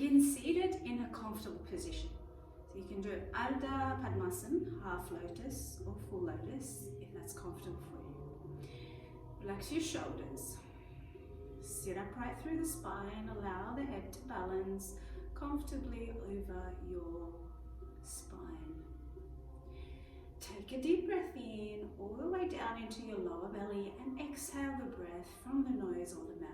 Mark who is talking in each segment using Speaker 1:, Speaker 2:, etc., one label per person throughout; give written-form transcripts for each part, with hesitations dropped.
Speaker 1: begin seated in a comfortable position. So you can do Ardha Padmasana, half lotus or full lotus, if that's comfortable for you. Relax your shoulders. Sit upright through the spine. Allow the head to balance comfortably over your spine. Take a deep breath in all the way down into your lower belly and exhale the breath from the nose or the mouth.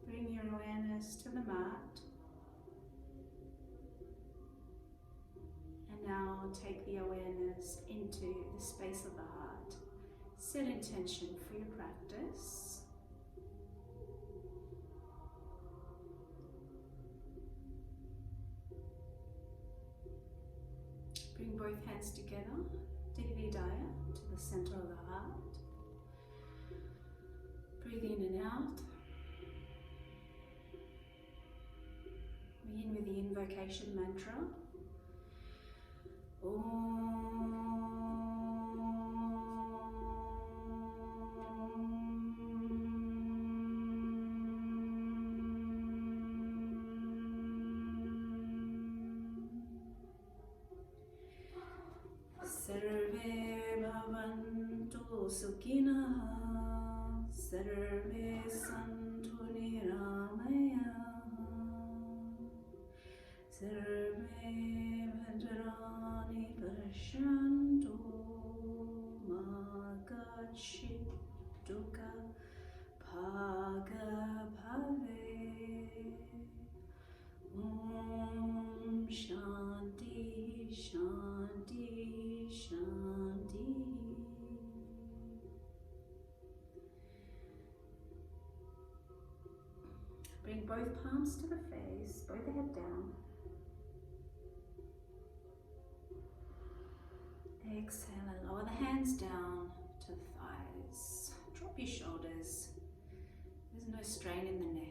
Speaker 1: Bring your awareness to the mat. And now take the awareness into the space of the heart. Set intention for your practice. Bring both hands together, Dihridaya, to the center of the heart. Breathe in and out. Begin with the invocation mantra. Sarve bhavantu sukhinah, sarve santu niramaya, sarve bhadrani pashantu ma kachit dukkha bhaga bhave. Om Shanti Shanti Shanti. Bring both palms to the face, both the head down. Exhale and lower the hands down to the thighs. Drop your shoulders. There's no strain in the neck.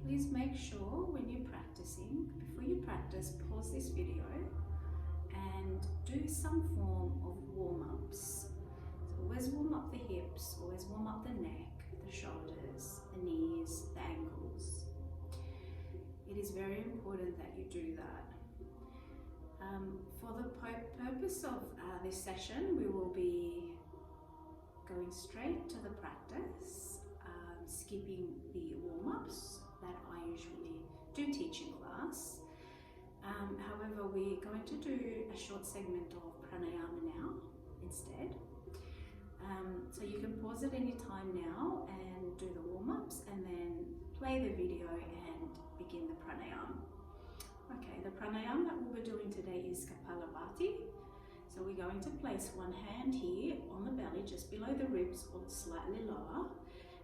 Speaker 1: Please make sure when you're practicing, before you practice, pause this video and do some form of warm-ups. So always warm up the hips, always warm up the neck, the shoulders, the knees, the ankles. It is very important that you do that. For the purpose of this session, we will be going straight to the practice, skipping the warm-ups that I usually do teach in class. However, we're going to do a short segment of Pranayama now instead. So you can pause at any time now and do the warm-ups and then play the video and begin the Pranayama. Okay, the Pranayama that we'll be doing today is Kapalabhati. So we're going to place one hand here on the belly, just below the ribs or slightly lower.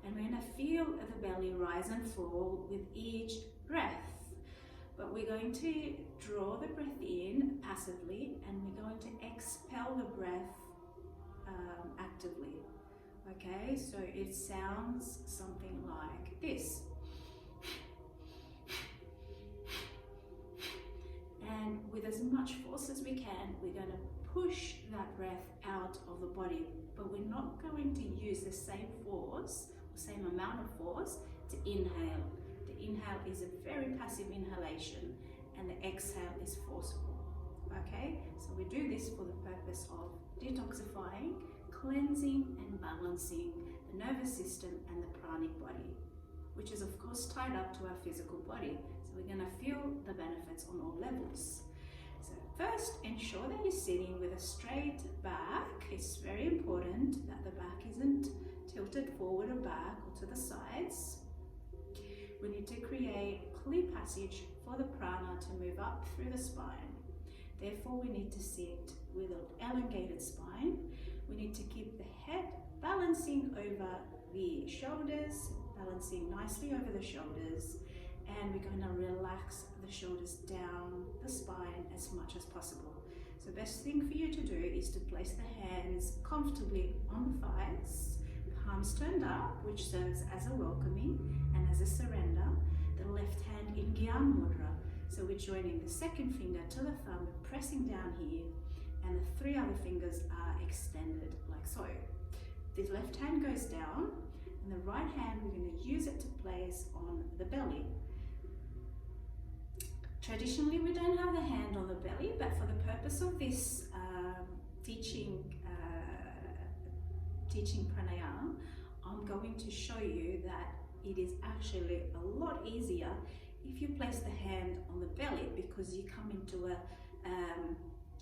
Speaker 1: And we're going to feel the belly rise and fall with each breath. But we're going to draw the breath in passively and we're going to expel the breath actively. Okay, so it sounds something like this. And with as much force as we can, we're going to push that breath out of the body. But we're not going to use the same force, same amount of force to inhale. The inhale is a very passive inhalation and the exhale is forceful. Okay, so we do this for the purpose of detoxifying, cleansing and balancing the nervous system and the pranic body, which is of course tied up to our physical body. So we're going to feel the benefits on all levels. So first, ensure that you're sitting with a straight back. It's very important that the back isn't tilted forward or back or to the sides. We need to create clear passage for the prana to move up through the spine. Therefore, we need to sit with an elongated spine. We need to keep the head balancing over the shoulders, balancing nicely over the shoulders, and we're going to relax the shoulders down the spine as much as possible. So the best thing for you to do is to place the hands comfortably on the thighs, palms turned up, which serves as a welcoming and as a surrender. The left hand in Gyan Mudra. So we're joining the second finger to the thumb, pressing down here, and the 3 other fingers are extended like so. The left hand goes down, and the right hand, we're going to use it to place on the belly. Traditionally, we don't have the hand on the belly, but for the purpose of this teaching pranayama, I'm going to show you that it is actually a lot easier if you place the hand on the belly, because you come into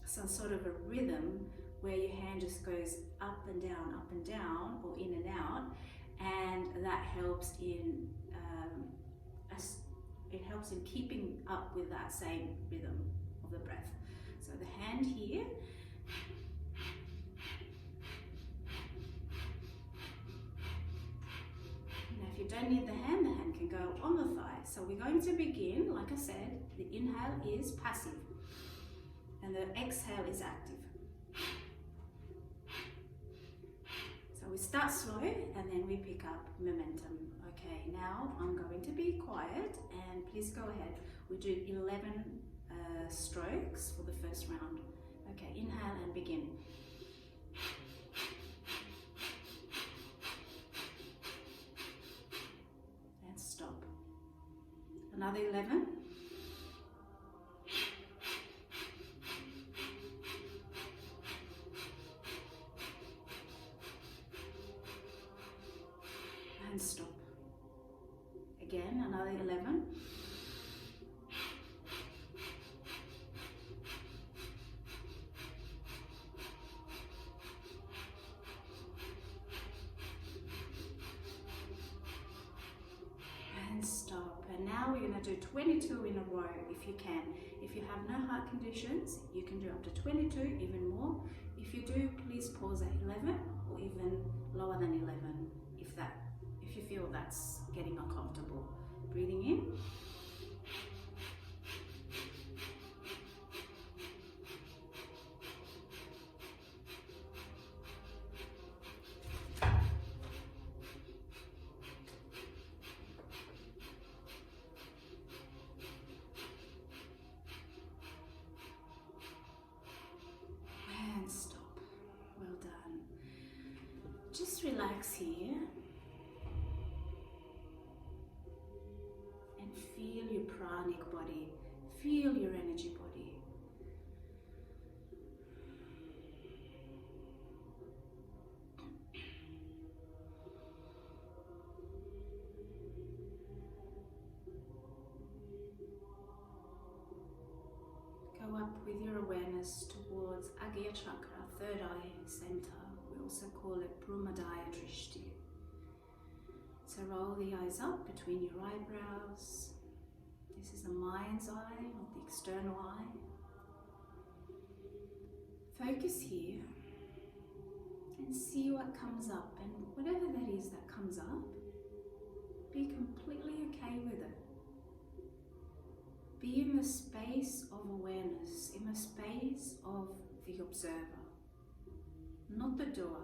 Speaker 1: some sort of a rhythm where your hand just goes up and down, or in and out, and that helps in keeping up with that same rhythm of the breath. So the hand here. Now if you don't need the hand can go on the thigh. So we're going to begin, like I said, the inhale is passive and the exhale is active. So we start slow and then we pick up momentum. Okay, now I'm going to be quiet and please go ahead. We do 11 strokes for the first round. Okay, inhale and begin. And stop. Another 11. And stop. Again, another 11. And stop. And now we're going to do 22 in a row if you can. If you have no heart conditions, you can do up to 22, even more. If you do, please pause at 11 or even lower than 11 if you feel that's getting uncomfortable. Breathing in. And stop. Well done. Just relax here. Feel your pranic body, feel your energy body. Go up with your awareness towards Agya Chakra, third eye center. We also call it Brumadaya Drishti. So roll the eyes up between your eyebrows. This is the mind's eye, not the external eye. Focus here and see what comes up, and whatever that is that comes up, be completely okay with it. Be in the space of awareness, in the space of the observer, not the doer.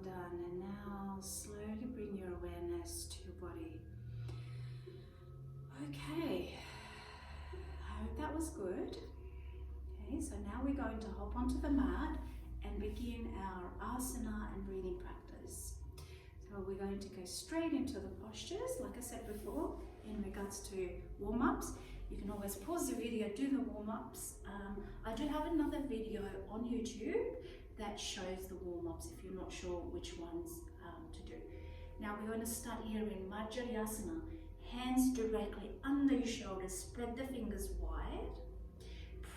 Speaker 1: Done. And now slowly bring your awareness to your body. Okay, I hope that was good. Okay, so now we're going to hop onto the mat and begin our asana and breathing practice. So we're going to go straight into the postures, like I said before, in regards to warm-ups. You can always pause the video, do the warm-ups. I do have another video on YouTube that shows the warm-ups if you're not sure which ones to do. Now we're going to start here in Asana. Hands directly under your shoulders, spread the fingers wide.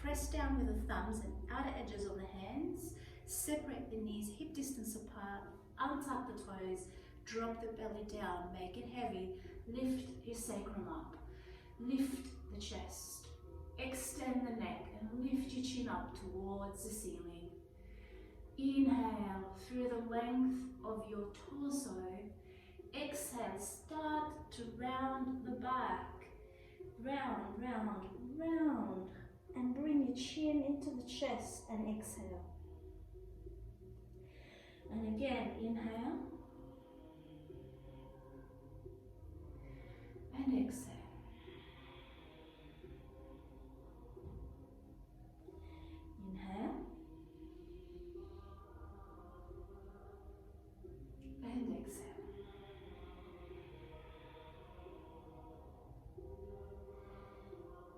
Speaker 1: Press down with the thumbs and outer edges of the hands. Separate the knees hip distance apart. Untuck the toes. Drop the belly down. Make it heavy. Lift your sacrum up. Lift the chest. Exhale. extend the neck and lift your chin up towards the ceiling. Inhale through the length of your torso. Exhale, start to round the back. Round, round, round. And bring your chin into the chest and exhale. And again, inhale. And exhale. Inhale. And exhale.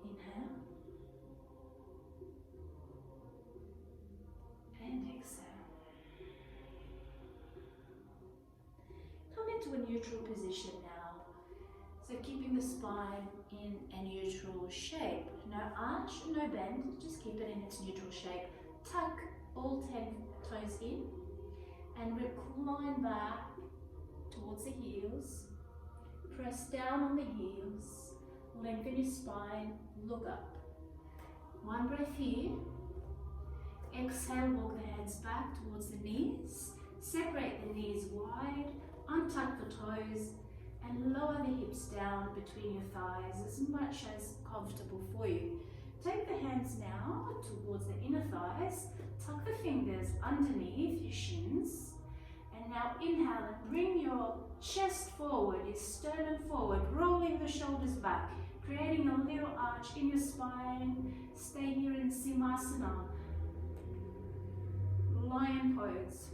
Speaker 1: Inhale. And exhale. Come into a neutral position now. So keeping the spine in a neutral shape. No arch, no bend, just keep it in its neutral shape. Tuck all 10 toes in and recline back towards the heels. Press down on the heels. Lengthen your spine, look up. One breath here. Exhale, walk the hands back towards the knees. Separate the knees wide, untuck the toes, and lower the hips down between your thighs as much as comfortable for you. Take the hands now towards the inner thighs. Tuck the fingers underneath your shins. And now inhale and bring your chest forward, your sternum forward, rolling the shoulders back, creating a little arch in your spine. Stay here in Simhasana. Lion pose.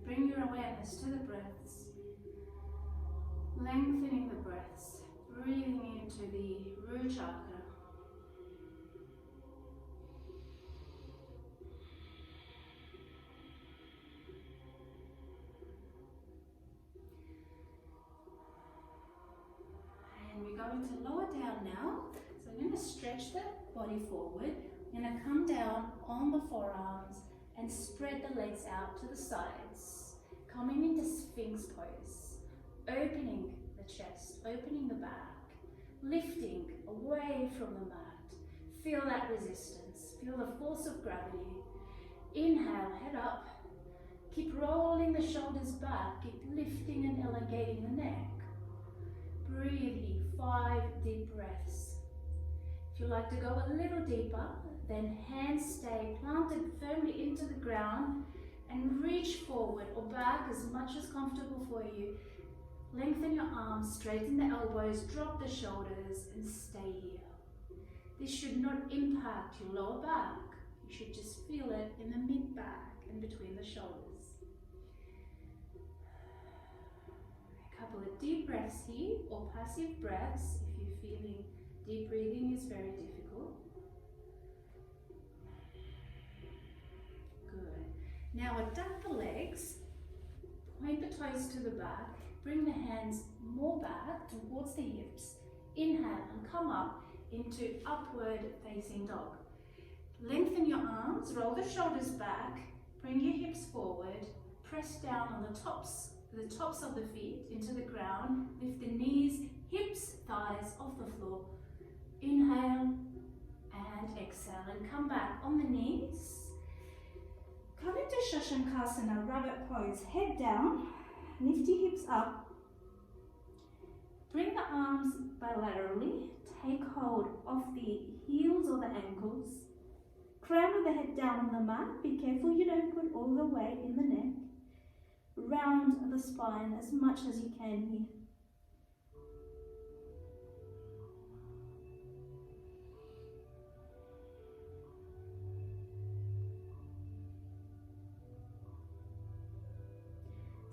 Speaker 1: Bring your awareness to the breaths, lengthening the breaths, breathing into the root chakra. And we're going to lower down now. So I'm going to stretch the body forward. I'm going to come down on the forearms and spread the legs out to the sides. Coming into Sphinx Pose, opening the chest, opening the back, lifting away from the mat. Feel that resistance, feel the force of gravity. Inhale, head up. Keep rolling the shoulders back, keep lifting and elongating the neck. Breathe here, 5 deep breaths. If you like to go a little deeper, then hands stay planted firmly into the ground and reach forward or back as much as comfortable for you. Lengthen your arms, straighten the elbows, drop the shoulders and stay here. This should not impact your lower back. You should just feel it in the mid-back and between the shoulders. A couple of deep breaths here, or passive breaths if you're feeling deep breathing is very difficult. Good. Now abduct the legs, point the toes to the back, bring the hands more back towards the hips. Inhale and come up into upward facing dog. Lengthen your arms, roll the shoulders back, bring your hips forward, press down on the tops of the feet into the ground, lift the knees, hips, thighs off the floor. Inhale and exhale and come back on the knees. Come into Shashankasana, rabbit pose, head down, lift your hips up. Bring the arms bilaterally, take hold of the heels or the ankles. Crown of the head down on the mat, be careful you don't put all the weight in the neck. Round the spine as much as you can here.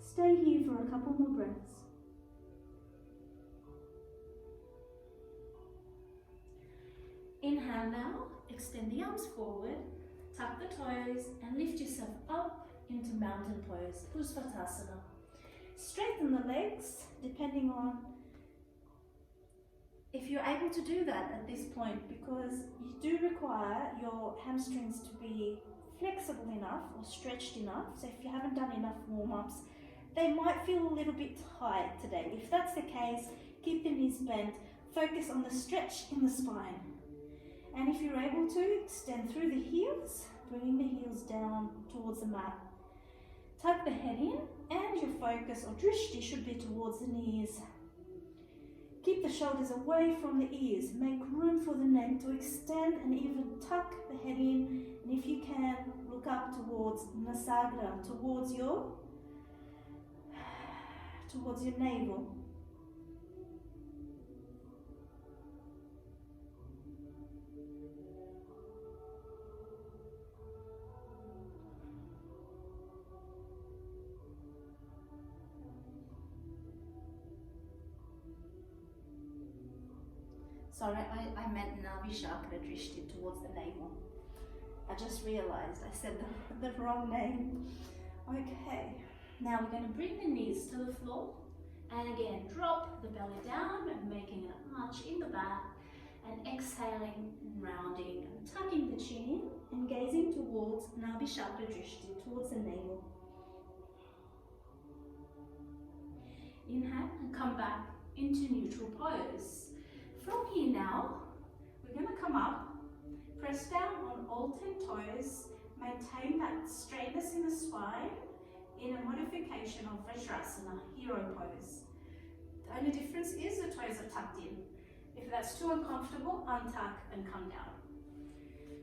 Speaker 1: Stay here for a couple more breaths. Inhale now, extend the arms forward, tuck the toes and lift yourself up into mountain pose, Pusvatasana. Straighten the legs depending on if you're able to do that at this point, because you do require your hamstrings to be
Speaker 2: flexible enough or stretched enough. So if you haven't done enough warm-ups, they might feel a little bit tight today. If that's the case, keep the knees bent. Focus on the stretch in the spine. And if you're able to, extend through the heels, bringing the heels down towards the mat. Tuck the head in, and your focus or drishti should be towards the knees. Keep the shoulders away from the ears. Make room for the neck to extend and even tuck the head in. And if you can, look up towards Nasagra, towards your navel. Sorry, I meant Navi Chakra Drishti, towards the navel. I just realized I said the wrong name. Okay, now we're going to bring the knees to the floor. And again, drop the belly down and making an arch in the back. And exhaling and rounding and tucking the chin in and gazing towards Navi Chakra Drishti, towards the navel. Inhale and come back into neutral pose. From here now, we're going to come up, press down on all 10 toes, maintain that straightness in the spine in a modification of Vajrasana, hero pose. The only difference is the toes are tucked in. If that's too uncomfortable, untuck and come down.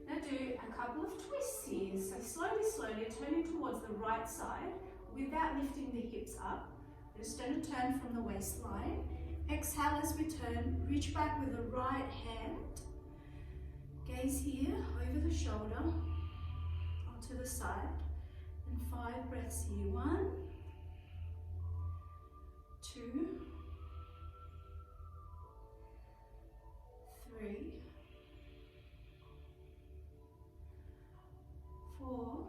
Speaker 2: Now do a couple of twists here. So slowly turning towards the right side without lifting the hips up. We're just going to turn from the waistline. Exhale as we turn, reach back with the right hand. Gaze here, over the shoulder, onto the side. And 5 breaths here. 1, 2, 3, 4,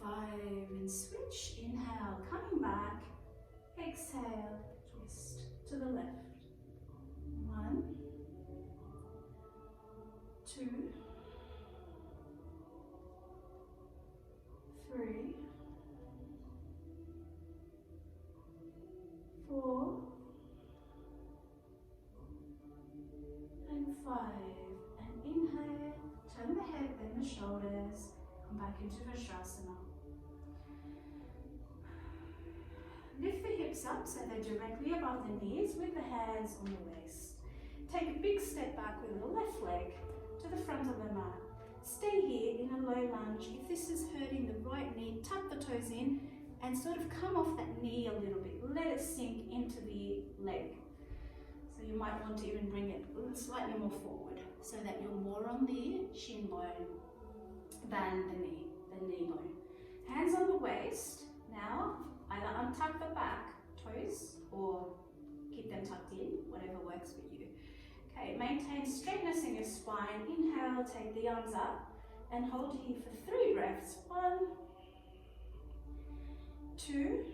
Speaker 2: 5, and switch. Inhale, coming back. Exhale, twist to the left. 1, 2, 3, 4, and 5. And inhale, turn the head, then the shoulders, come back into Vajrasana. Lift the hips up so they're directly above the knees with the hands on the waist. Take a big step back with the left leg to the front of the mat. Stay here in a low lunge. If this is hurting the right knee, tuck the toes in and sort of come off that knee a little bit. Let it sink into the leg. So you might want to even bring it slightly more forward so that you're more on the shin bone than the knee bone. Hands on the waist. Now, either untuck the back toes or keep them tucked in, whatever works for you. Okay, maintain straightness in your spine. Inhale, take the arms up and hold here for 3 breaths. 1, 2,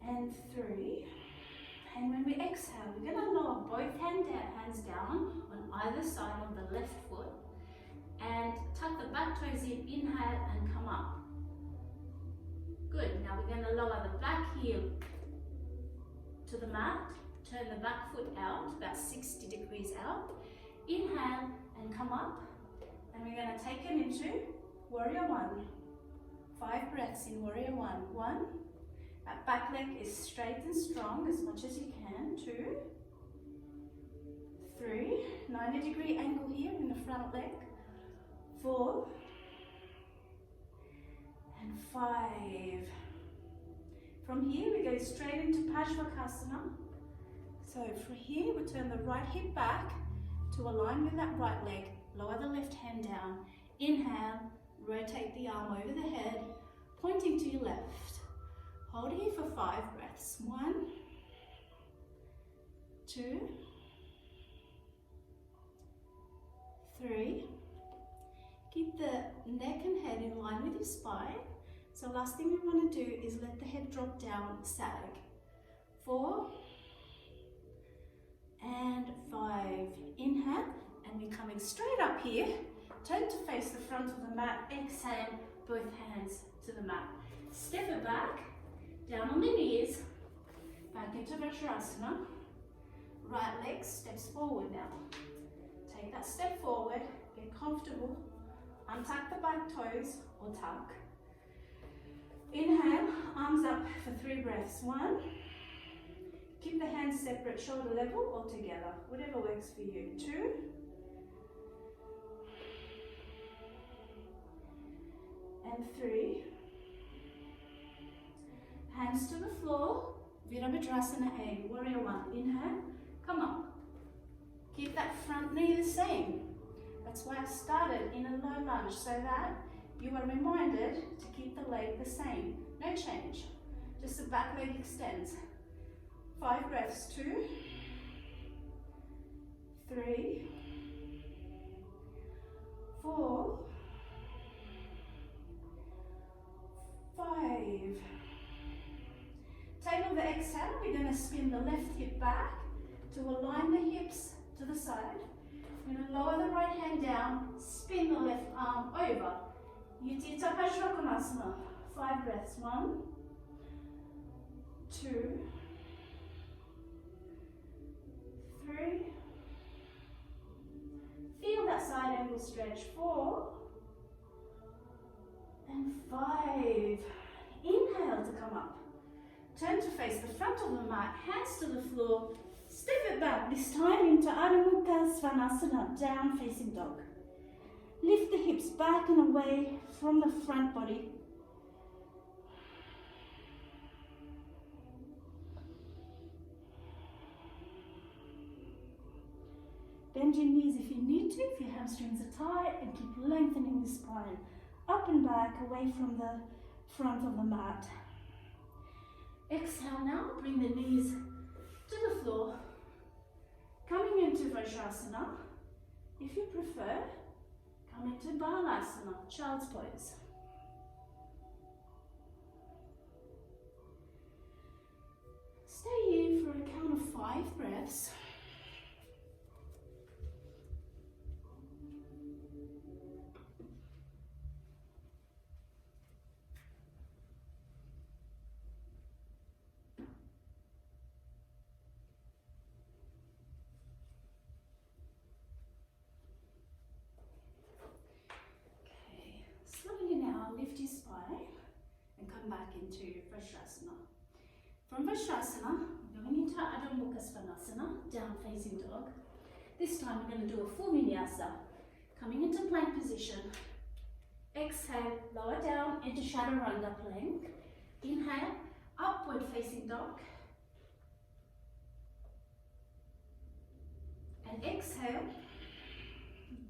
Speaker 2: and 3. And when we exhale, we're going to lower both hands down on either side of the left foot and tuck the back toes in. Inhale and come up. Good. Now we're going to lower the back heel to the mat. Turn the back foot out, about 60 degrees out. Inhale and come up. And we're going to take it into Warrior 1. 5 breaths in Warrior 1. 1. That back leg is straight and strong as much as you can. 2, 3. 90-degree angle here in the front leg. 4. And 5. From here we go straight into Pashvakasana. So from here we turn the right hip back to align with that right leg. Lower the left hand down. Inhale, rotate the arm over the head, pointing to your left. Hold here for 5 breaths. 1, 2, 3. Keep the neck and head in line with your spine. So last thing we want to do is let the head drop down, sag. 4, and you're coming straight up here, turn to face the front of the mat, exhale, both hands to the mat. Step it back, down on the knees, back into Vajrasana. Right leg steps forward now. Take that step forward, get comfortable, untuck the back toes or tuck. Inhale, arms up for 3 breaths. 1, keep the hands separate, shoulder level or together, whatever works for you. 2, and 3. Hands to the floor, Virabhadrasana A, Warrior 1. Inhale, come up. Keep that front knee the same. That's why I started in a low lunge, so that you are reminded to keep the leg the same. No change, just the back leg extends. 5 breaths. 2, 3, 4, 5. Tail of the exhale, we're going to spin the left hip back to align the hips to the side. We're going to lower the right hand down, spin the left arm over. Utthita Vajrakonasana. 5 breaths. 1, 2, 3. Feel that side angle stretch. 4 and 5. Inhale to come up. Turn to face the front of the mat, hands to the floor. Step it back, this time into Adho Mukha Svanasana, down facing dog. Lift the hips back and away from the front body. Bend your knees if you need to, if your hamstrings are tight, and keep lengthening the spine. Up and back, away from the front of the mat. Exhale now, bring the knees to the floor. Coming into Vajrasana. If you prefer, come into Balasana, Child's Pose. Stay here for a count of 5 breaths. Lift your spine and come back into Vajrasana. From Vajrasana, we're going into Adho Mukha Svanasana, down facing dog. This time we're going to do a full vinyasa. Coming into plank position. Exhale, lower down into Chaturanga plank. Inhale, upward facing dog. And exhale,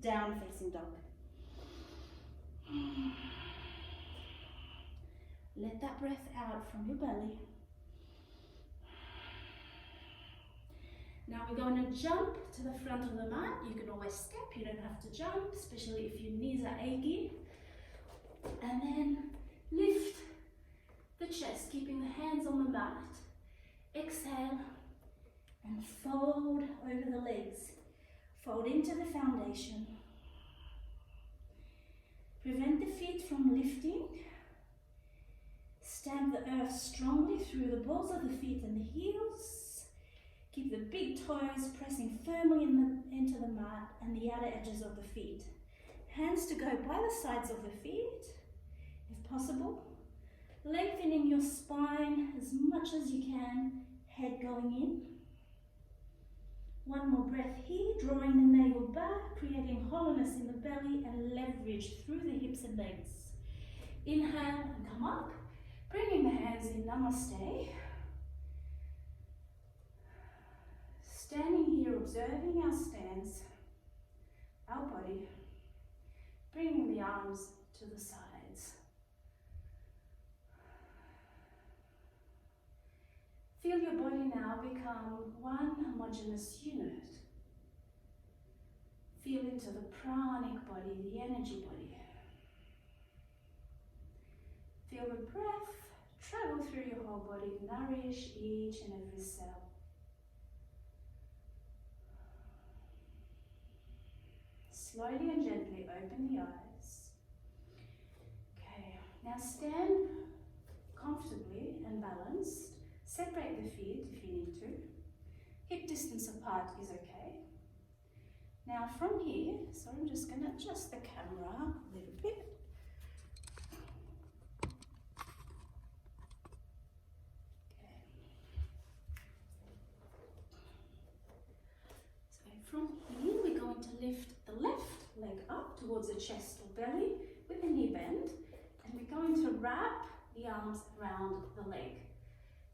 Speaker 2: down facing dog. Let that breath out from your belly. Now we're going to jump to the front of the mat. You can always step, you don't have to jump, especially if your knees are achy. And then lift the chest, keeping the hands on the mat. Exhale and fold over the legs. Fold into the foundation. Prevent the feet from lifting. Stamp the earth strongly through the balls of the feet and the heels. Keep the big toes pressing firmly into the mat and the outer edges of the feet. Hands to go by the sides of the feet, if possible. Lengthening your spine as much as you can, head going in. One more breath here, drawing the navel back, creating hollowness in the belly and leverage through the hips and legs. Inhale and come up. Bringing the hands in, Namaste. Standing here, observing our stance, our body. Bringing the arms to the sides. Feel your body now become one homogeneous unit. Feel into the pranic body, the energy body. Feel the breath travel through your whole body, nourish each and every cell. Slowly and gently open the eyes. Okay, now stand comfortably and balanced. Separate the feet if you need to. Hip distance apart is okay. Now from here, so I'm just going to adjust the camera a little bit. Okay. So from here, we're going to lift the left leg up towards the chest or belly with a knee bend, and we're going to wrap the arms around the leg.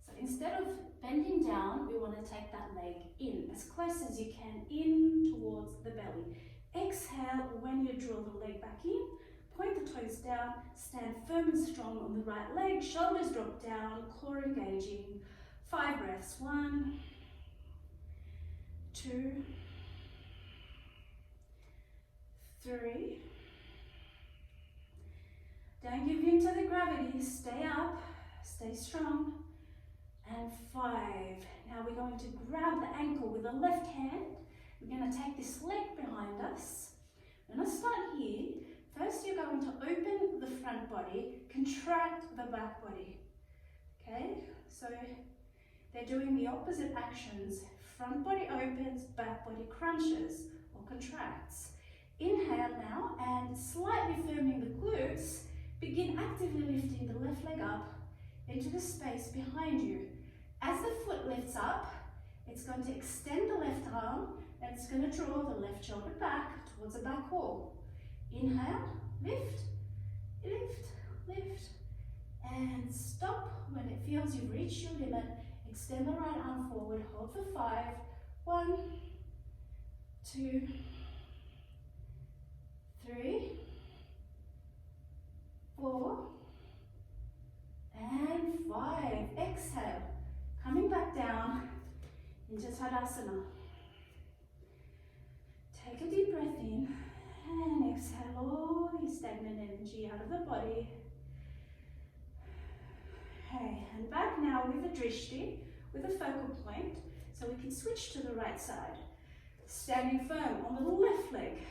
Speaker 2: So instead of bending down, we want to take that leg in as close as you can, in towards the belly. Exhale when you draw the leg back in, point the toes down, stand firm and strong on the right leg, shoulders drop down, core engaging. 5 breaths, 1, 2, 3. Don't give in to the gravity, stay up, stay strong. And 5. Now we're going to grab the ankle with the left hand. We're going to take this leg behind us. We're going to start here. First you're going to open the front body, contract the back body. Okay, so they're doing the opposite actions. Front body opens, back body crunches or contracts. Inhale now and slightly firming the glutes, begin actively lifting the left leg up into the space behind you. As the foot lifts up, it's going to extend the left arm and it's going to draw the left shoulder back towards the back wall. Inhale, lift, lift, lift, and stop when it feels you've reached your limit. Extend the right arm forward, hold for 5. 1, 2, 3, 4, and 5. Exhale. Coming back down into Tadasana. Take a deep breath in and exhale all the stagnant energy out of the body. Okay, and back now with a drishti, with a focal point, so we can switch to the right side. Standing firm on the left leg.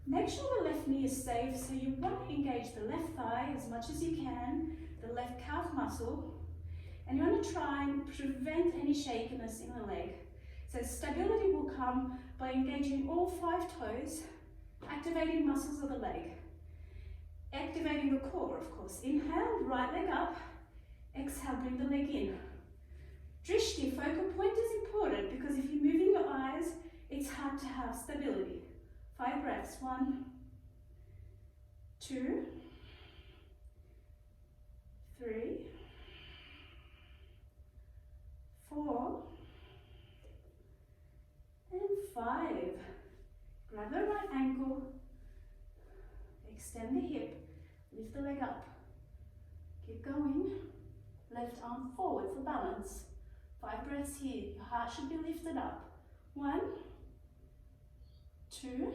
Speaker 2: Make sure the left knee is safe, so you want to engage the left thigh as much as you can, the left calf muscle, and you want to try and prevent any shakiness in the leg. So stability will come by engaging all 5 toes, activating muscles of the leg, activating the core, of course. Inhale, right leg up, exhale, bring the leg in. Drishti, focal point is important because if you're moving your eyes, it's hard to have stability. 5 breaths, 1, 2, 3, 4, and 5. Grab the right ankle, extend the hip, lift the leg up. Keep going. Left arm forward for balance. 5 breaths here. Your heart should be lifted up. 1, 2,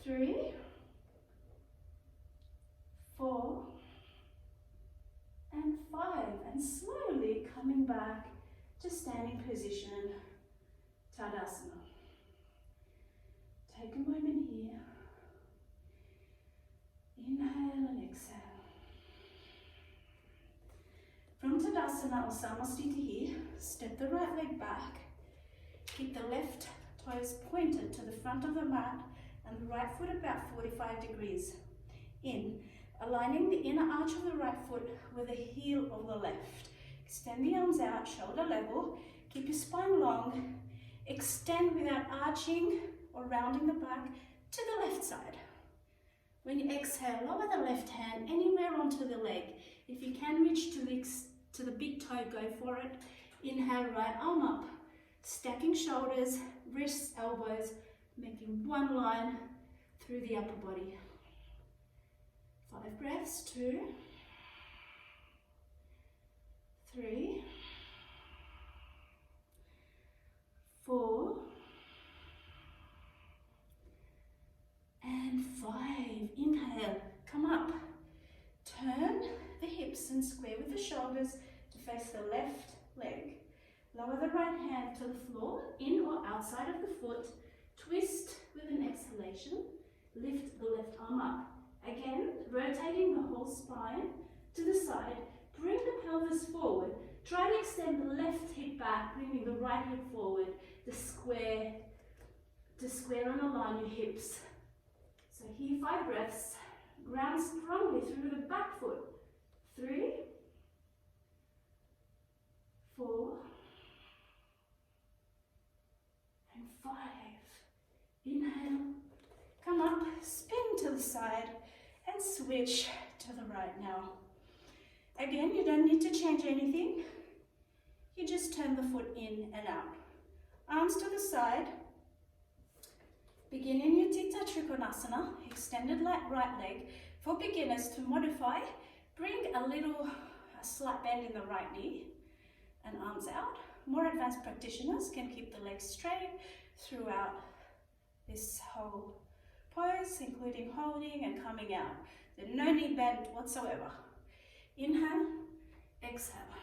Speaker 2: 3, 4, and 5. And slowly coming back to standing position, Tadasana. Take a moment here. Inhale and exhale. From Tadasana or Samasthiti here, step the right leg back. Keep the left toes pointed to the front of the mat and the right foot about 45 degrees in, aligning the inner arch of the right foot with the heel of the left. Extend the arms out, shoulder level. Keep your spine long. Extend without arching or rounding the back to the left side. When you exhale, lower the left hand anywhere onto the leg. If you can reach to the big toe, go for it. Inhale, right arm up. Stacking shoulders, wrists, elbows, making one line through the upper body. 5 breaths, 2, 3, 4, and 5. Inhale, come up. Turn the hips and square with the shoulders to face the left leg.
Speaker 1: Lower the right hand to the floor, in or outside of the foot. Twist with an exhalation. Lift the left arm up. Again, rotating the whole spine to the side. Bring the pelvis forward. Try to extend the left hip back, bringing the right hip forward. To square and align your hips. So here, 5 breaths. Ground strongly through the back foot. 3, 4, and 5. Inhale, come up, spin to the side, and switch to the right now. Again, you don't need to change anything. You just turn the foot in and out. Arms to the side. Begin in your Utthita Trikonasana, extended right leg. For beginners to modify, bring a slight bend in the right knee and arms out. More advanced practitioners can keep the legs straight throughout this whole pose, including holding and coming out. There's no knee bend whatsoever. Inhale, exhale.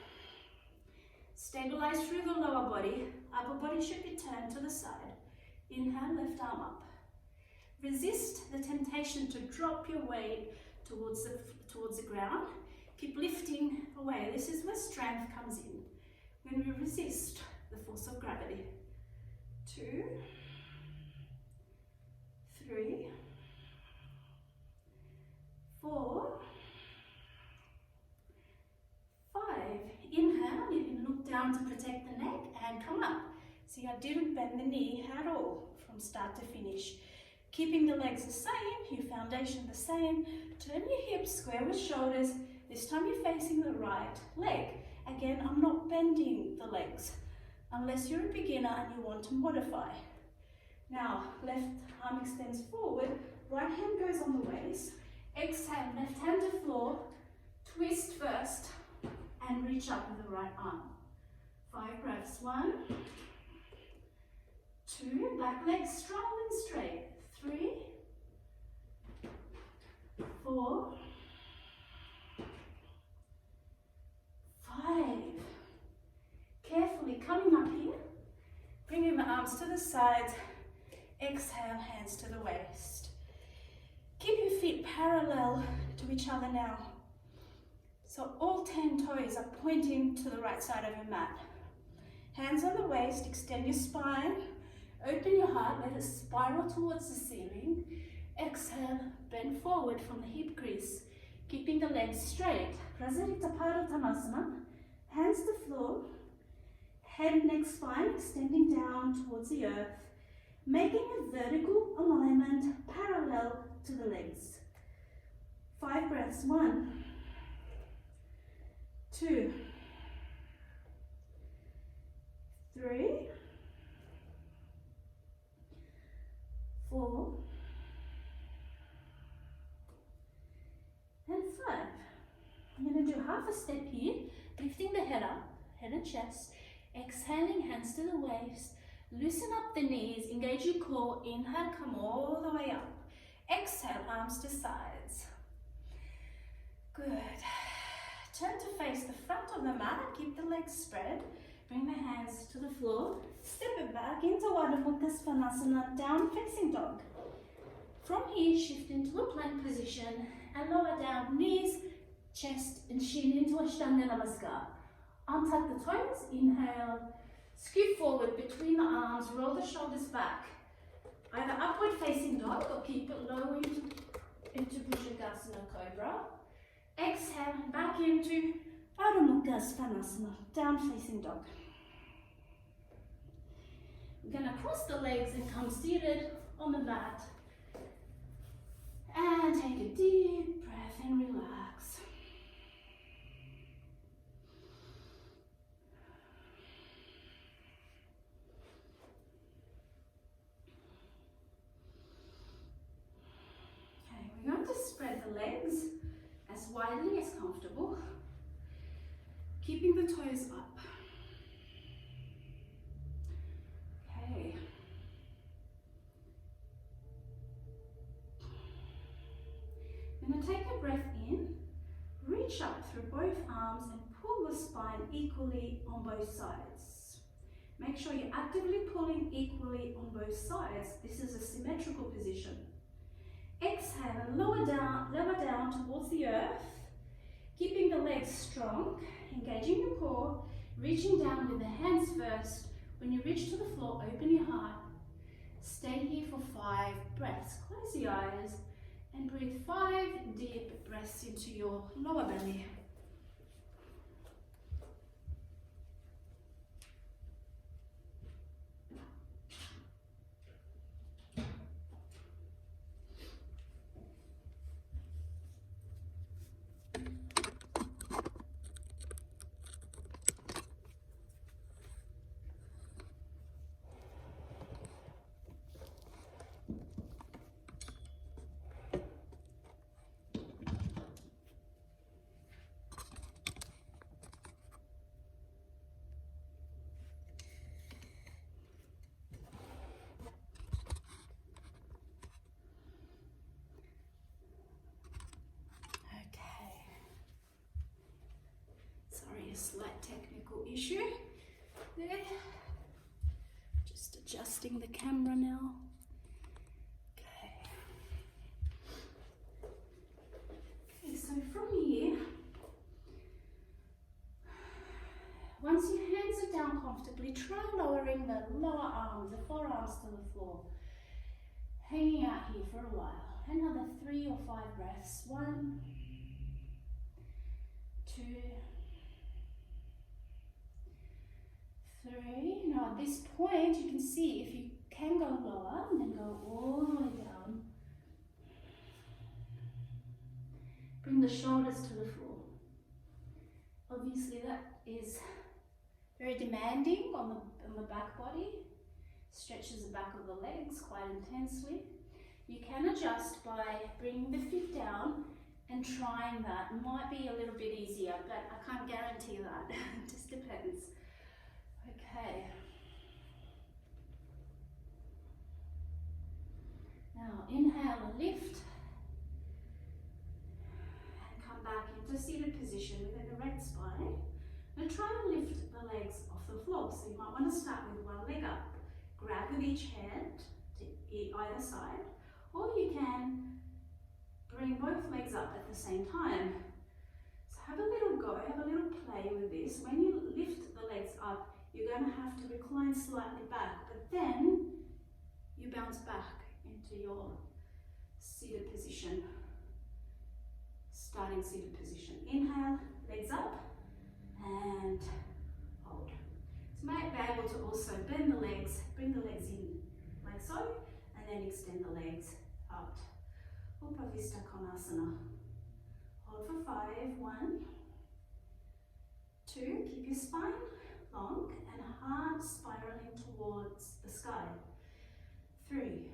Speaker 1: Stabilize through the lower body. Upper body should be turned to the side. Inhale, left arm up. Resist the temptation to drop your weight towards the ground. Keep lifting away. This is where strength comes in. When we resist the force of gravity. 2, 3, 4, 5. Inhale, you can look down to protect the neck and come up. See, I didn't bend the knee at all from start to finish. Keeping the legs the same, your foundation the same. Turn your hips square with shoulders. This time you're facing the right leg. Again, I'm not bending the legs unless you're a beginner and you want to modify. Now, left arm extends forward, right hand goes on the waist. Exhale, left hand to floor, twist first, and reach up with the right arm. 5 breaths. 1, 2, back leg strong and straight. 3, 4, 5. Carefully coming up here, bringing the arms to the sides. Exhale, hands to the waist. Keep your feet parallel to each other now. So all 10 toes are pointing to the right side of your mat. Hands on the waist, extend your spine. Open your heart, let it spiral towards the ceiling. Exhale, bend forward from the hip crease, keeping the legs straight. Prasarita Padottanasana, hands to floor, head and neck spine extending down towards the earth, making a vertical alignment parallel to the legs. 5 breaths. 1, 2, 3, 4, and 5. I'm going to do half a step here, lifting the head up, head and chest, exhaling, hands to the waist, loosen up the knees, engage your core, inhale, come all the way up, exhale, arms to sides. Good. Turn to face the front of the mat, keep the legs spread, bring the hands to the floor, step it back into Ardha Mukha Svanasana, down facing dog. From here, shift into a plank position and lower down knees, chest and shin into Ashtanga Namaskar. Untuck the toes, inhale, scoot forward between the arms, roll the shoulders back. Either upward facing dog or keep it low into Bhujangasana Cobra. Exhale, back into Ardha Mukha Svanasana, down facing dog. We're going to cross the legs and come seated on the mat. And take a deep breath and relax. Okay, we're going to spread the legs as widely as comfortable, keeping the toes up. Okay. I'm going to take a breath in, reach up through both arms and pull the spine equally on both sides.
Speaker 2: sure you're actively pulling equally on both sides. This is a symmetrical position. Exhale and lower down towards the earth, keeping the legs strong, engaging your core, reaching down with the hands first. When you reach to the floor, open your heart. Stay here for 5 breaths. Close the eyes and breathe 5 deep breaths into your lower belly. Slight technical issue there. Just adjusting the camera now. Okay, so from here, once your hands are down comfortably, try lowering the lower arms, the forearms to the floor. Hanging out here for a while. Another 3 or 5 breaths. 1, 2, 3. Now at this point you can see if you can go lower and then go all the way down. Bring the shoulders to the floor. Obviously that is very demanding on the back body. Stretches the back of the legs quite intensely. You can adjust by bringing the feet down and trying that. Might be a little bit easier, but I can't guarantee that. It just depends. Okay. Now inhale and lift. And come back into seated position with an erect spine. Now try and lift the legs off the floor. So you might want to start with one leg up. Grab with each hand to either side. Or you can bring both legs up at the same time. So have a little go, have a little play with this. When you lift the legs up, you're going to have to recline slightly back, but then you bounce back into your seated position, starting seated position. Inhale, legs up, and hold. So you might be able to also bend the legs, bring the legs in like so, and then extend the legs out. Upavista Konasana. Hold for 5, 1, 2, keep your spine long and heart spiraling towards the sky. 3.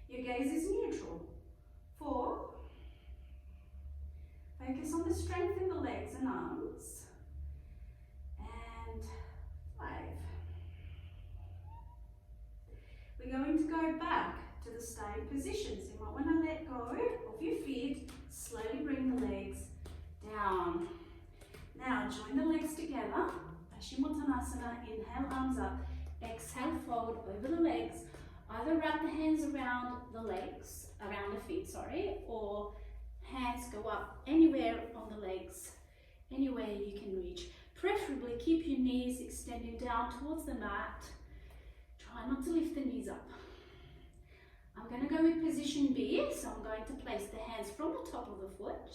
Speaker 2: Your gaze is neutral. 4. Focus on the strength in the legs and arms. And 5. We're going to go back to the starting position. So you might want to let go of your feet. Slowly bring the legs down. Now join the legs together. Paschimottanasana. Inhale, arms up. Exhale, fold over the legs. Either wrap the hands around the legs, around the feet, or hands go up anywhere on the legs, anywhere you can reach. Preferably keep your knees extending down towards the mat. Try not to lift the knees up. I'm going to go with position B, so I'm going to place the hands from the top of the foot,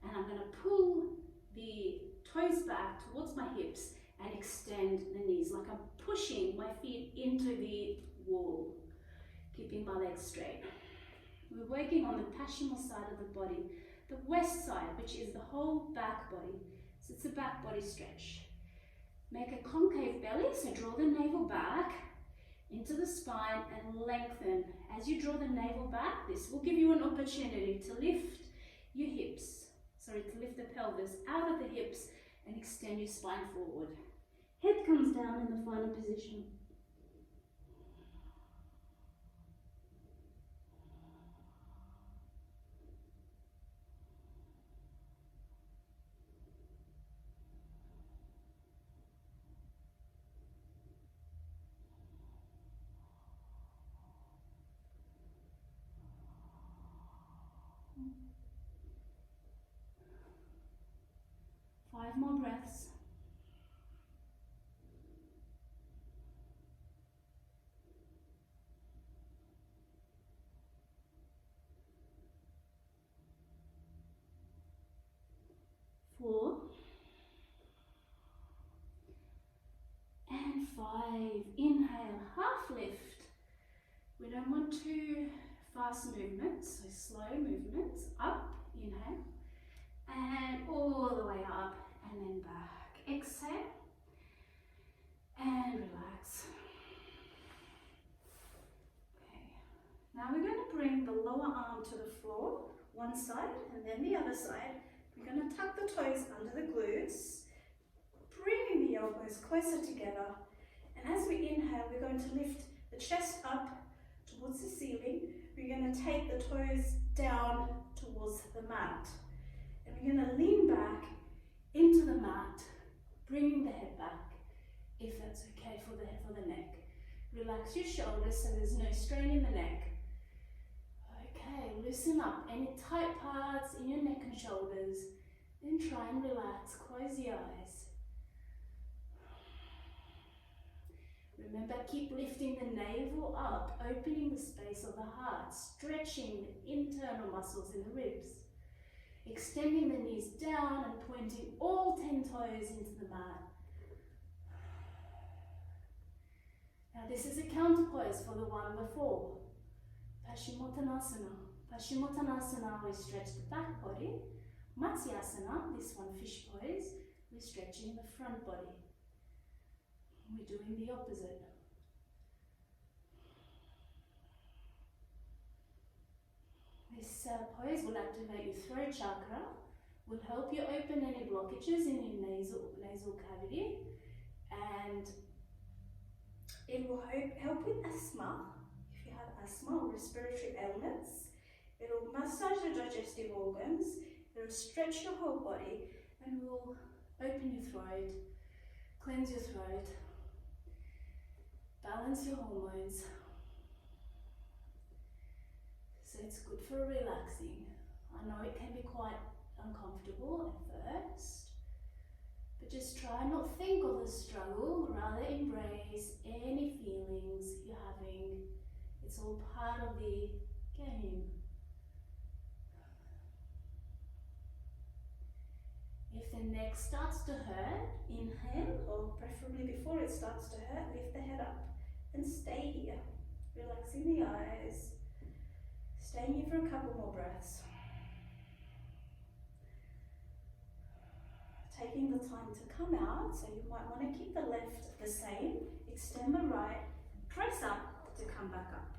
Speaker 2: and I'm going to pull the toes back towards my hips and extend the knees, like I'm pushing my feet into the wall, keeping my legs straight. We're working on the Paschima side of the body, the west side, which is the whole back body. So it's a back body stretch. Make a concave belly, so draw the navel back into the spine and lengthen. As you draw the navel back, this will give you an opportunity to lift your hips, to lift the pelvis out of the hips and extend your spine forward. Head comes down in the final position.
Speaker 1: more breaths. 4 and 5. Inhale, half lift. We don't want too fast movements, so slow movements. Up, inhale, and all the way up, and then back. Exhale, and relax. Okay, now we're going to bring the lower arm to the floor, one side and then the other side. We're going to tuck the toes under the glutes, bringing the elbows closer together. And as we inhale, we're going to lift the chest up towards the ceiling. We're going to take the toes down towards the mat. And we're going to lean back into the mat, bringing the head back, if that's okay for the neck. Relax your shoulders so there's no strain in the neck. Okay, loosen up any tight parts in your neck and shoulders. Then try and relax, close the eyes. Remember, keep lifting the navel up, opening the space of the heart, stretching the internal muscles in the ribs. Extending the knees down and pointing all 10 toes into the mat. Now this is a counter pose for the one before. Paschimottanasana. Paschimottanasana, we stretch the back body. Matsyasana, this one fish pose, we're stretching the front body. We're doing the opposite. This pose will activate your throat chakra, will help you open any blockages in your nasal cavity, and it will help with asthma. If you have asthma or respiratory ailments, it will massage the digestive organs, it will stretch your whole body, and will open your throat, cleanse your throat, balance your hormones. So it's good for relaxing. I know it can be quite uncomfortable at first, but just try not think of the struggle, rather embrace any feelings you're having. It's all part of the game. If the neck starts to hurt, inhale, or preferably before it starts to hurt, lift the head up and stay here, relaxing the eyes, staying here for a couple more breaths. Taking the time to come out, so you might want to keep the left the same, extend the right, press up to come back up.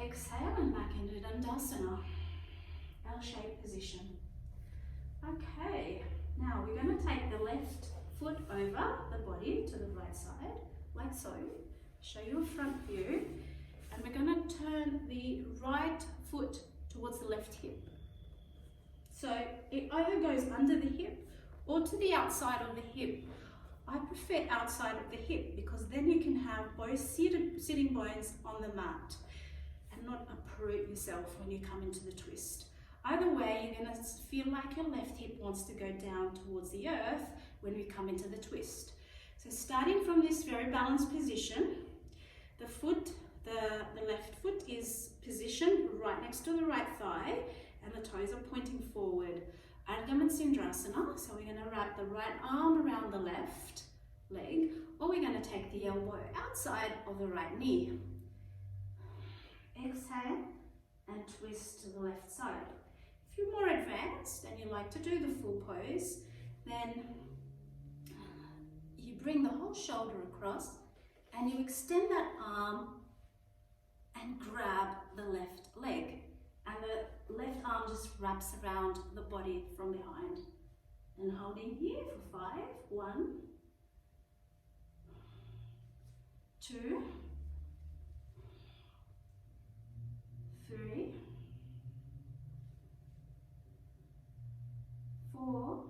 Speaker 1: Exhale and back into Dandasana, L-shaped position. Okay, now we're going to take the left foot over the body to the right side, like so. Show you a front view, and we're going to turn the right foot towards the left hip. So it either goes under the hip or to the outside of the hip. I prefer outside of the hip because then you can have both sitting bones on the mat and not uproot yourself when you come into the twist. Either way, you're going to feel like your left hip wants to go down towards the earth when we come into the twist. So starting from this very balanced position, the left foot is positioned right next to the right thigh and the toes are pointing forward. Ardha Matsyendrasana, so we're going to wrap the right arm around the left leg, or we're going to take the elbow outside of the right knee. Exhale and twist to the left side. If you're more advanced and you like to do the full pose, then you bring the whole shoulder across and you extend that arm and grab the left leg. And the left arm just wraps around the body from behind. And holding here for 5. 1, 2, 3, 4,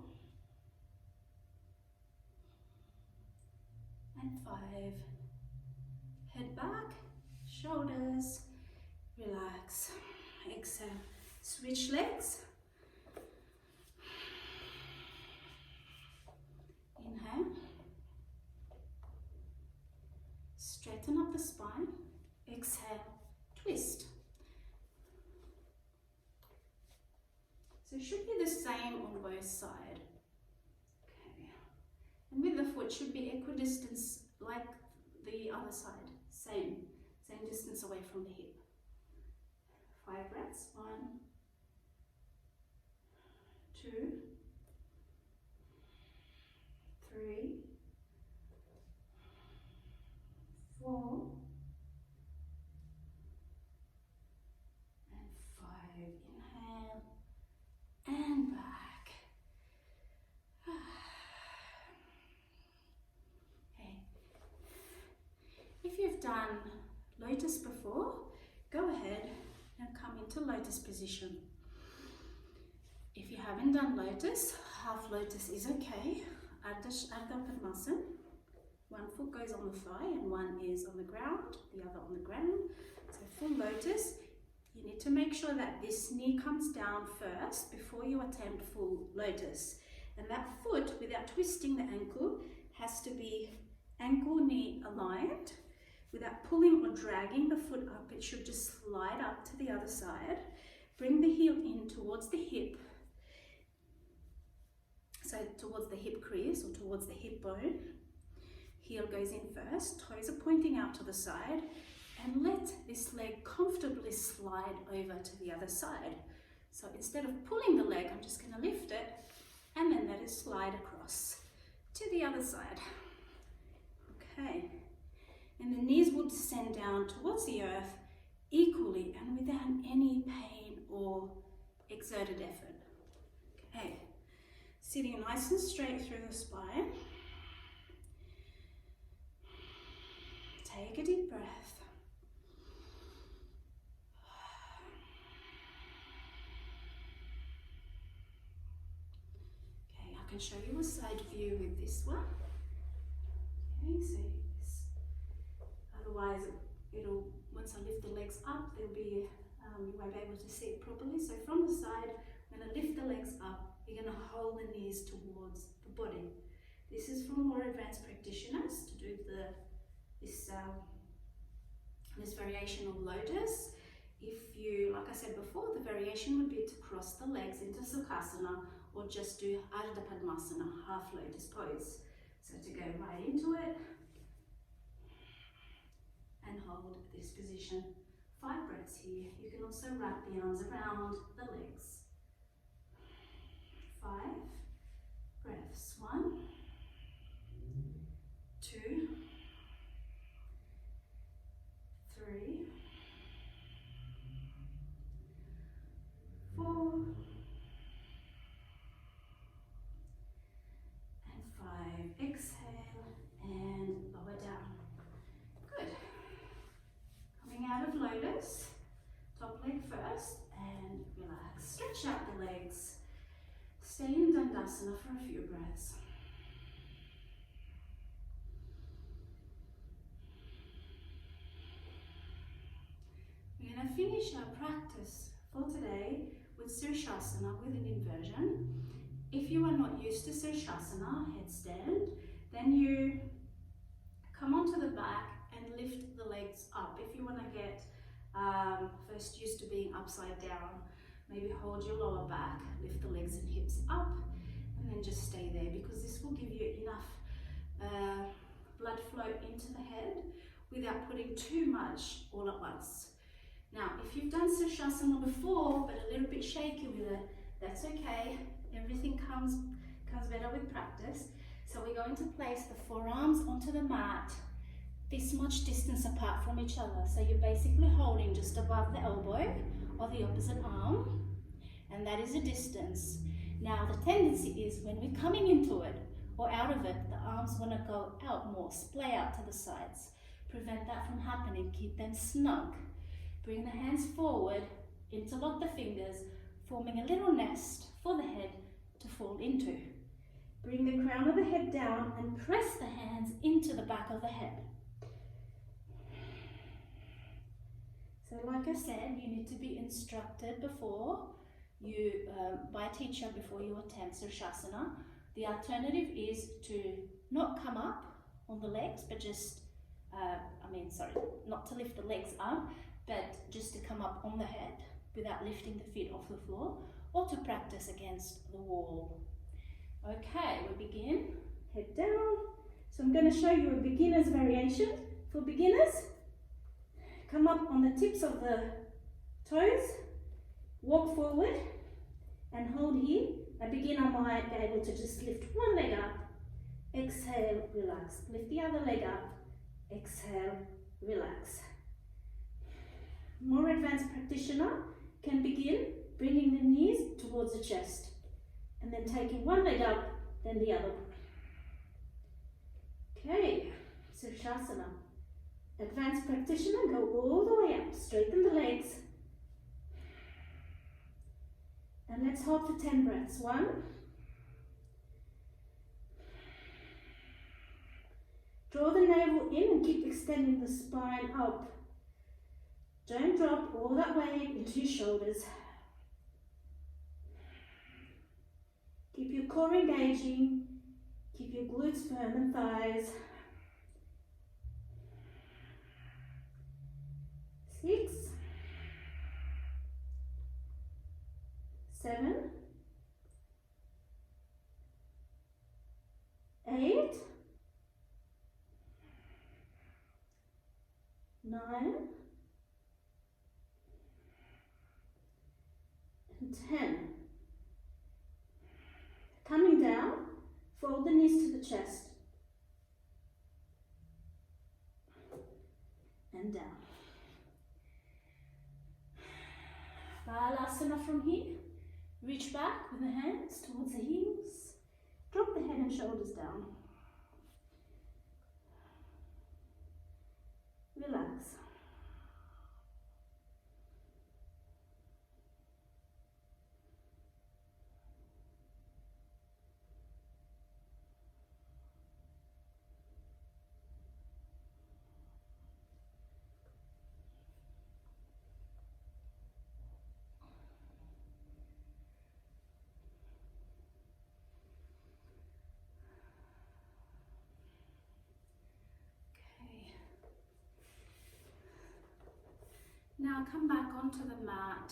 Speaker 1: and 5. Head back, shoulders, relax. Exhale, switch legs. Inhale. Straighten up the spine. Exhale, twist. So it should be the same on both sides. Okay. And with the foot should be equidistant like the other side. Same distance away from the hip. 5 breaths. 1, 2, 3, 4, and 5. Inhale and back. Okay. If you've done lotus before, go ahead and come into lotus position. If you haven't done lotus, half lotus is okay. Ardha Padmasana. One foot goes on the thigh and one is on the ground, the other on the ground. So full lotus, you need to make sure that this knee comes down first before you attempt full lotus. And that foot, without twisting the ankle, has to be ankle-knee aligned. Without pulling or dragging the foot up, it should just slide up to the other side. Bring the heel in towards the hip. So towards the hip crease or towards the hip bone. Heel goes in first, toes are pointing out to the side, and let this leg comfortably slide over to the other side. So instead of pulling the leg, I'm just going to lift it and then let it slide across to the other side. Okay. And the knees will descend down towards the earth equally and without any pain or exerted effort. Okay, sitting nice and straight through the spine. Take a deep breath. Okay, I can show you a side view with this one. Okay, so otherwise, once I lift the legs up, you won't be able to see it properly. So from the side, I'm going to lift the legs up. You're going to hold the knees towards the body. This is for more advanced practitioners to do this variation of lotus. If you, like I said before, the variation would be to cross the legs into Sukhasana or just do Ardha Padmasana, half lotus pose. So to go right into it, and hold this position. 5 breaths here. You can also wrap the arms around the legs. 5 breaths. 1, 2, 3, 4, and 5. Exhale and lower down. Good. Coming out of lotus, top leg first, and relax. Stretch out the legs. Stay in Dandasana for a few breaths. We're going to finish our practice for today with Shavasana with an inversion. If you are not used to Shavasana, headstand, then you come onto the back and lift the legs up. If you want to get first used to being upside down, maybe hold your lower back, lift the legs and hips up, and then just stay there, because this will give you enough blood flow into the head without putting too much all at once. Now, if you've done Shavasana before, but a little bit shaky with it, that's okay. Everything comes better with practice. So we're going to place the forearms onto the mat this much distance apart from each other. So you're basically holding just above the elbow or the opposite arm, and that is a distance. Now the tendency is when we're coming into it or out of it, the arms want to go out more, splay out to the sides. Prevent that from happening, keep them snug. Bring the hands forward, interlock the fingers, forming a little nest for the head to fall into. Bring the crown of the head down and press the hands into the back of the head. So like I said, you need to be instructed before you, by a teacher before you attempt Shavasana. The alternative is to not come up on the legs, but just, not to lift the legs up, but just to come up on the head without lifting the feet off the floor, or to practice against the wall. Okay, we begin. Head down. So I'm going to show you a beginner's variation. For beginners, come up on the tips of the toes, walk forward and hold here. A beginner might be able to just lift one leg up, exhale, relax. Lift the other leg up, exhale, relax. More advanced practitioner can begin bringing the knees towards the chest and then taking one leg up, then the other. Okay, so Shavasana. Advanced practitioner, go all the way up, straighten the legs. And let's hold for 10 breaths. 1. Draw the navel in and keep extending the spine up. Don't drop all that weight into your shoulders. Keep your core engaging. Keep your glutes firm and thighs. 6, 7, 8, 9, and 10. Coming down, fold the knees to the chest and down. Asana from here. Reach back with the hands towards the heels. Drop the head and shoulders down. Relax. Now come back onto the mat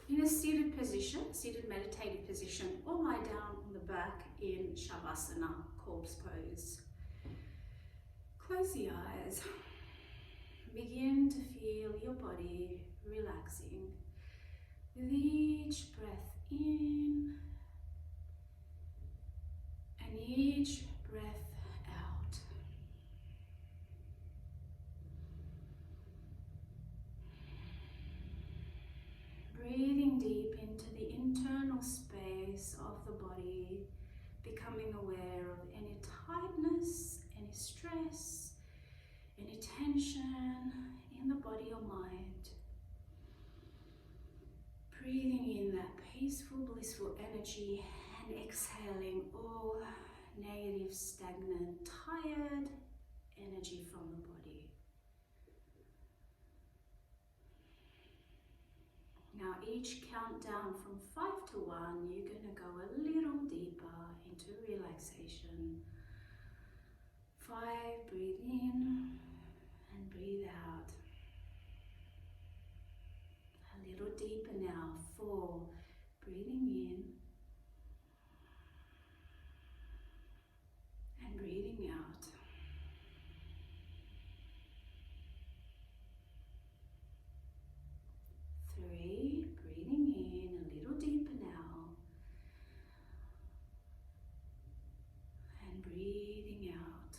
Speaker 1: in a seated position, seated meditative position, or lie down on the back in Shavasana, corpse pose. Close the eyes. Begin to feel your body relaxing with each breath in and each breath out. Breathing deep into the internal space of the body, becoming aware of any tightness, any stress, any tension in the body or mind. Breathing in that peaceful, blissful energy and exhaling all negative, stagnant, tired energy from the body. Now each countdown from 5 to 1, you're going to go a little deeper into relaxation. 5, breathe in and breathe out. A little deeper now. 4, breathing in and breathing out. 3, breathing in a little deeper now and breathing out.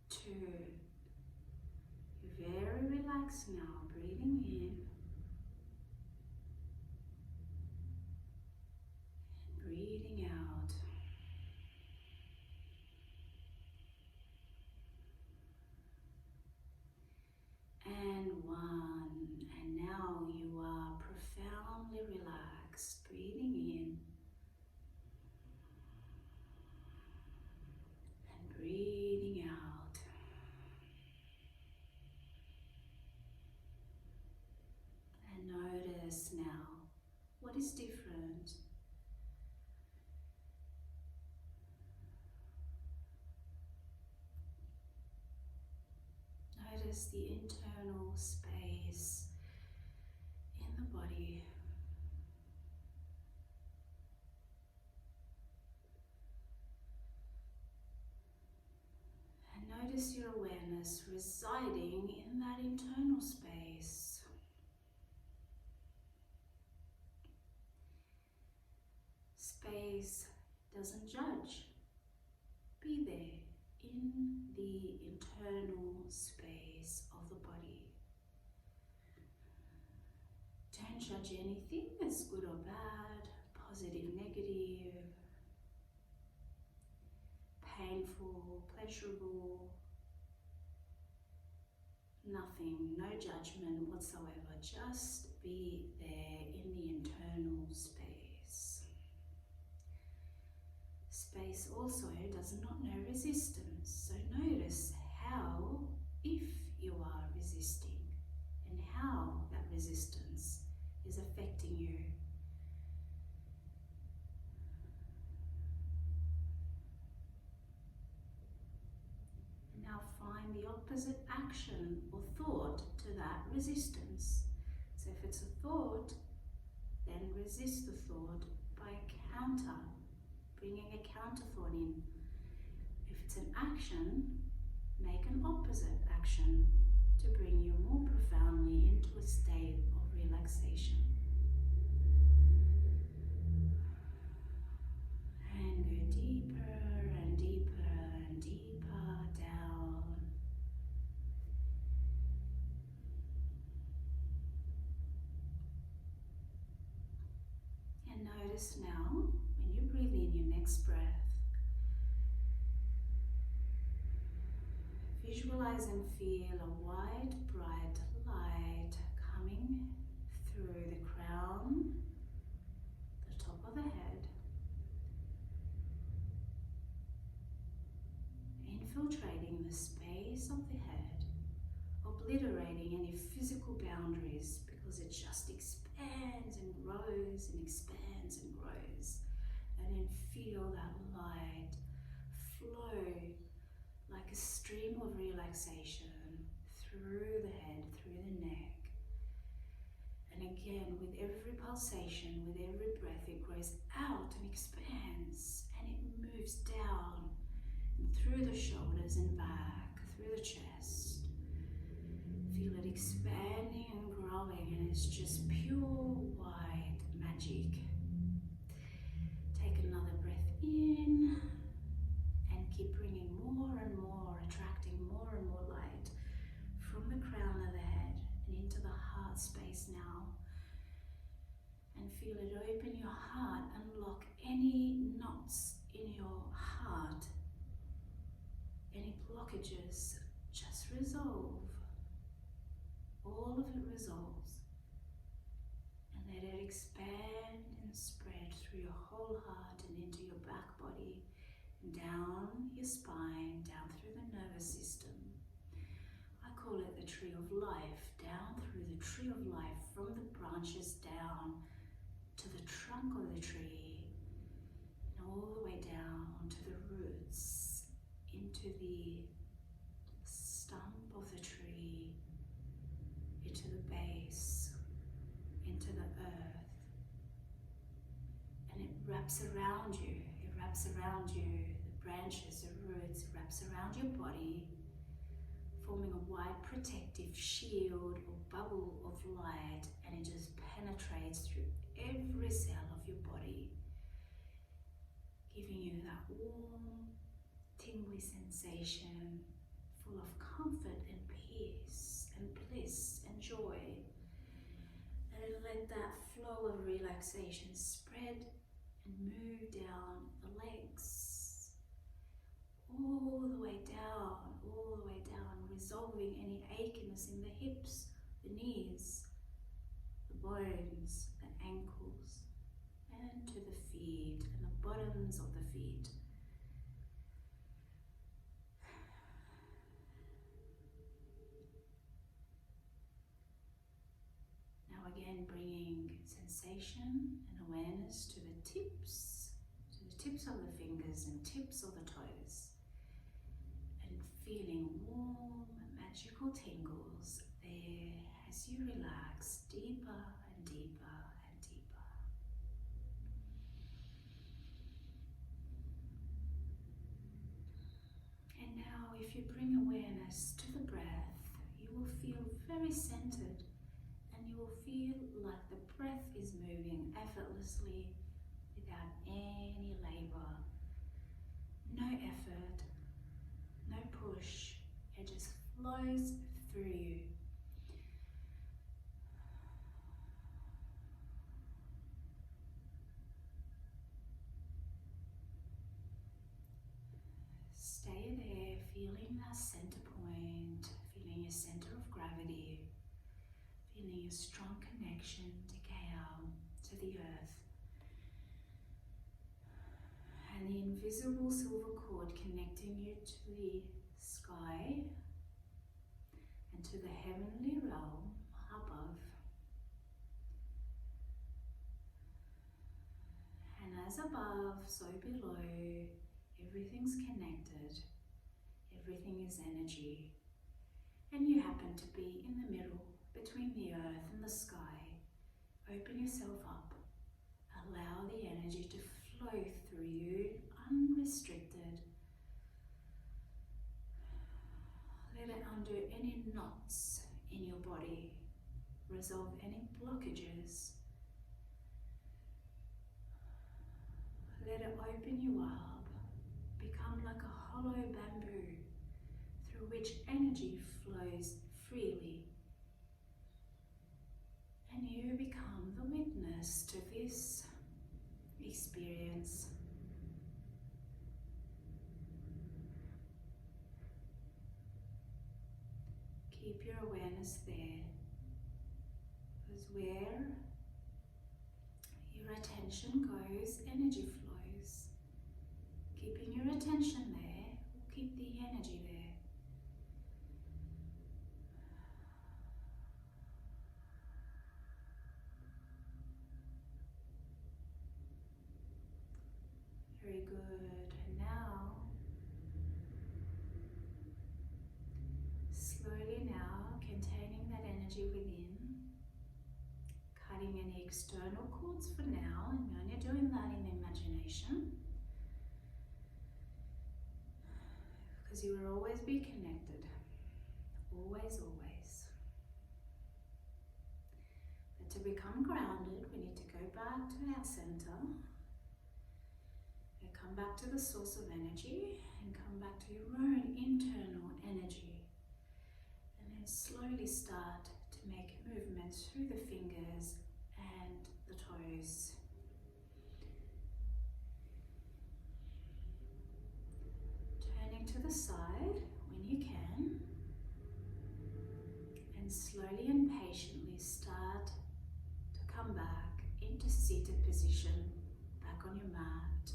Speaker 1: 2, you're very relaxed now, breathing in and breathing out. And 1, and now you are profoundly relaxed, breathing in and breathing out. notice the internal space in the body. And notice your awareness residing in that internal space. Space doesn't judge. Be there in the internal space of the body. Don't judge anything as good or bad, positive, negative, painful, pleasurable. Nothing, no judgment whatsoever. Just be there in the internal space. Space also does not know resistance, so notice how, if you are resisting, and how that resistance is affecting you. And now find the opposite action or thought to that resistance. So if it's a thought, then resist the thought by counter. Bringing a counter thought in. If it's an action, make an opposite action to bring you more profoundly into a state of relaxation. And go deeper and deeper and deeper down. And notice now, when you breathe in your next breath, visualize and feel a wide, bright light coming through the crown, the top of the head, infiltrating the space of the head, obliterating any physical boundaries because it just expands and grows and expands and grows. And then feel that light flow like a stream of relaxation through the head, through the neck. And again, with every pulsation, with every breath, it grows out and expands, and it moves down and through the shoulders and back, through the chest. Feel it expanding and growing, and it's just pure white magic. Take another breath in and keep bringing more and more, attracting more and more light from the crown of the head and into the heart space now. And feel it open your heart, unlock any knots in your heart, any blockages, just resolve. All of it resolves. And let it expand and spread through your whole heart and into your back body, and down your spine, down through the nervous system. I call it the tree of life, down through the tree of life, from the branches down to the trunk of the tree, and all the way down to the roots, into the stump of the tree, into the base, into the earth. And it wraps around you, the branches, the roots, it wraps around your body, forming a wide protective shield or bubble of light, and it just penetrates through every cell of your body, giving you that warm, tingly sensation full of comfort and peace and bliss and joy. And let that flow of relaxation spread and move down the legs, all the way down, resolving any achiness in the hips, the knees, the bones, the ankles, and to the feet and the bottoms of the feet. Now again, bringing sensation and awareness to the tips of the fingers and tips of the toes, and feeling warm, magical tingles there as you relax deeper and deeper and deeper. And now if you bring awareness to the breath, you will feel very centered and you will feel like the breath is moving effortlessly without any labor, no effort, no push. It just flows through you. Stay there, feeling that center point, feeling your center of gravity, feeling a strong connection to Gaia, to the earth, and the invisible silver cord connecting you to the sky and to the heavenly realm above. And as above, so below, everything's connected, everything is energy, and you happen to be in the middle between the earth and the sky. Open yourself up, allow the energy to flow through you unrestricted. Let it undo any knots in your body, resolve any blockages. Let it open you up, become like a hollow bamboo through which energy flows freely. And you become the witness to this experience. Keep your awareness there, because where your attention goes, energy flows. Keeping your attention there will keep the energy there. Very good. And now, slowly now, containing that energy within, cutting any external cords for now, and we're only doing that in imagination, because you will always be connected, always, always. But to become grounded, we need to go back to our center, and come back to the source of energy, and come back to your own internal energy. And then slowly start to make movements through the fingers and the toes. Turning to the side when you can, and slowly and patiently start to come back into seated position, back on your mat.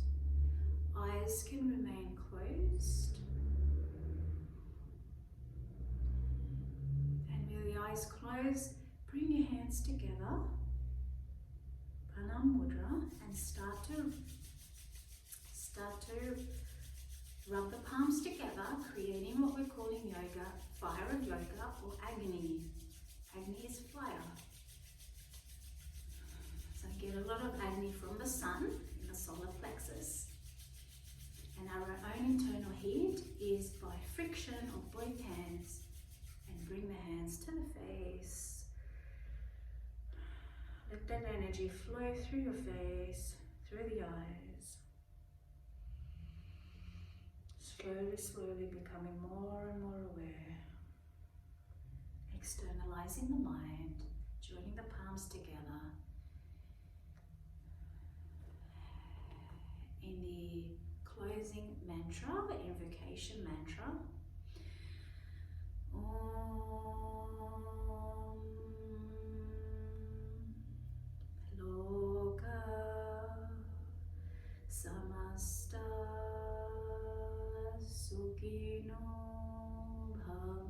Speaker 1: Eyes can remain closed. And with the eyes closed, bring your hands together, Pranayama mudra, and start to rub the palms together, creating what we're calling yoga, fire of yoga, or Agni. Agni is fire. So get a lot of Agni from the sun in the solar plexus. And our own internal heat is by friction of both hands. And bring the hands to the face. Let that energy flow through your face, through the eyes. Slowly, slowly becoming more and more aware. Externalizing the mind, joining the palms together. In the closing mantra, the invocation mantra. Om Loka Samasta Sukhino Bhavantu.